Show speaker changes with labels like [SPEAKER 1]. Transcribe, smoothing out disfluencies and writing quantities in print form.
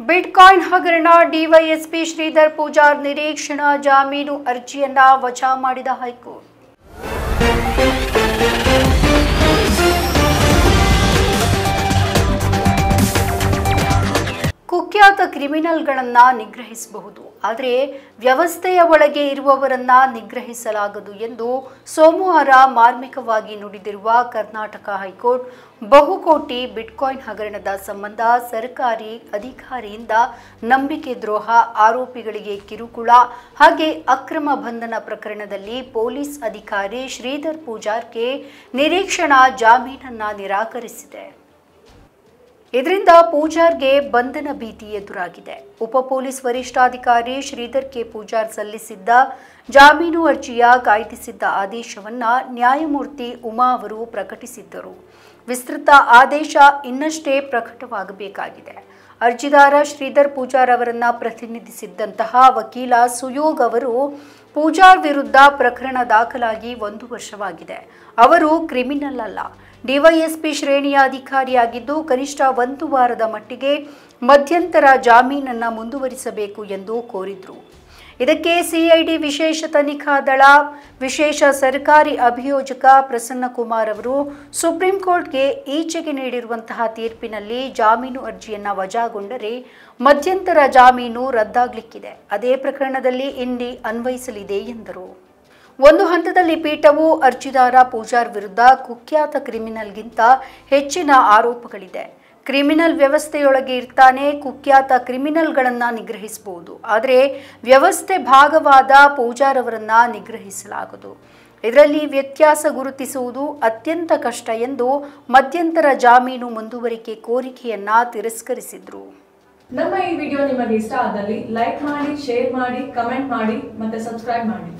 [SPEAKER 1] Bitcoin ಹಗರಣ DYSP Sridhar Pujar ನಿರೀಕ್ಷಣಾ ಜಾಮೀನು ಅರ್ಜಿಯನ್ನ ವಜಾ ಮಾಡಿದ ಹೈಕೋರ್ಟ್. ಕುಖ್ಯಾತ ಕ್ರಿಮಿನಲ್ಗಳನ್ನ ನಿಗ್ರಹಿಸಬಹುದು, ಆದರೆ ವ್ಯವಸ್ಥೆಯ ಒಳಗೆ ಇರುವವರನ್ನ ನಿಗ್ರಹಿಸಲಾಗದು ಎಂದು ಸೋಮವಾರ ಮಾರ್ಮಿಕವಾಗಿ ನುಡಿದಿರುವ ಕರ್ನಾಟಕ ಹೈಕೋರ್ಟ್ ಬಹುಕೋಟಿ ಬಿಟ್ಕಾಯಿನ್ ಹಗರಣದ ಸಂಬಂಧ ಸರ್ಕಾರಿ ಅಧಿಕಾರಿಯಿಂದ ನಂಬಿಕೆ ದ್ರೋಹ, ಆರೋಪಿಗಳಿಗೆ ಕಿರುಕುಳ ಹಾಗೆ ಅಕ್ರಮ ಬಂಧನ ಪ್ರಕರಣದಲ್ಲಿ ಪೊಲೀಸ್ ಅಧಿಕಾರಿ ಶ್ರೀಧರ್ ಪೂಜಾರ್ಗೆ ನಿರೀಕ್ಷಣಾ ಜಾಮೀನನ್ನ ನಿರಾಕರಿಸಿದೆ. ಇದರಿಂದ ಪೂಜಾರ್ಗೆ ಬಂಧನ ಭೀತಿ ಎದುರಾಗಿದೆ. ಉಪ ಪೊಲೀಸ್ ವರಿಷ್ಠಾಧಿಕಾರಿ ಶ್ರೀಧರ್ ಕೆ ಪೂಜಾರ್ ಸಲ್ಲಿಸಿದ್ದ ಜಾಮೀನು ಅರ್ಜಿಯ ಕಾಯ್ದಿರಿಸಿದ್ದ ಆದೇಶವನ್ನ ನ್ಯಾಯಮೂರ್ತಿ ಉಮಾ ಅವರು ಪ್ರಕಟಿಸಿದ್ದರು. ವಿಸ್ತೃತ ಆದೇಶ ಇನ್ನಷ್ಟೇ ಪ್ರಕಟವಾಗಬೇಕಾಗಿದೆ. ಅರ್ಜಿದಾರ ಶ್ರೀಧರ್ ಪೂಜಾರ್ ಅವರನ್ನ ಪ್ರತಿನಿಧಿಸಿದ್ದಂತಹ ವಕೀಲ ಸುಯೋಗ್ ಅವರು ಪೂಜಾರ್ ವಿರುದ್ಧ ಪ್ರಕರಣ ದಾಖಲಾಗಿ 1 ವರ್ಷವಾಗಿದೆ. ಅವರು ಕ್ರಿಮಿನಲ್ ಅಲ್ಲ, ಡಿವೈಎಸ್ಪಿ ಶ್ರೇಣಿಯ ಅಧಿಕಾರಿಯಾಗಿದ್ದು ಕನಿಷ್ಠ 1 ವಾರದ ಮಟ್ಟಿಗೆ ಮಧ್ಯಂತರ ಜಾಮೀನನ್ನು ಮುಂದುವರಿಸಬೇಕು ಎಂದು ಕೋರಿದ್ರು. ಇದಕ್ಕೆ ಸಿಐಡಿ ವಿಶೇಷ ತನಿಖಾ ದಳ ವಿಶೇಷ ಸರ್ಕಾರಿ ಅಭಿಯೋಜಕ ಪ್ರಸನ್ನಕುಮಾರ್ ಅವರು ಸುಪ್ರೀಂ ಕೋರ್ಟ್ಗೆ ಈಚೆಗೆ ನೀಡಿರುವಂತಹ ತೀರ್ಪಿನಲ್ಲಿ ಜಾಮೀನು ಅರ್ಜಿಯನ್ನು ವಜಾಗೊಂಡರೆ ಮಧ್ಯಂತರ ಜಾಮೀನು ರದ್ದಾಗಲಿಕ್ಕಿದೆ. ಅದೇ ಪ್ರಕರಣದಲ್ಲಿ ಇಂಡಿ ಅನ್ವಯಿಸಲಿದೆ ಎಂದರು. ಒಂದು ಹಂತದಲ್ಲಿ ಪೀಠವು ಅರ್ಜಿದಾರ ಪೂಜಾರ್ ವಿರುದ್ಧ ಕುಖ್ಯಾತ ಕ್ರಿಮಿನಲ್ಗಿಂತ ಹೆಚ್ಚಿನ ಆರೋಪಗಳಿದೆ. ಕ್ರಿಮಿನಲ್ ವ್ಯವಸ್ಥೆಯೊಳಗೆ ಇರ್ತಾನೆ, ಕುಖ್ಯಾತ ಕ್ರಿಮಿನಲ್ಗಳನ್ನು ನಿಗ್ರಹಿಸಬಹುದು, ಆದರೆ ವ್ಯವಸ್ಥೆ ಭಾಗವಾದ ಪೂಜಾರ್ ಅವರನ್ನ ನಿಗ್ರಹಿಸಲಾಗದು. ಇದರಲ್ಲಿ ವ್ಯತ್ಯಾಸ ಗುರುತಿಸುವುದು ಅತ್ಯಂತ ಕಷ್ಟ ಎಂದು ಮಧ್ಯಂತರ ಜಾಮೀನು ಮುಂದುವರಿಕೆ ಕೋರಿಕೆಯನ್ನ ತಿರಸ್ಕರಿಸಿದ್ರು.
[SPEAKER 2] ನಮ್ಮ ಈ ವಿಡಿಯೋ ನಿಮಗೆ ಇಷ್ಟ ಆದಲ್ಲಿ ಲೈಕ್ ಮಾಡಿ, ಶೇರ್ ಮಾಡಿ, ಕಮೆಂಟ್ ಮಾಡಿ ಮತ್ತೆ ಸಬ್ಸ್ಕ್ರೈಬ್ ಮಾಡಿ.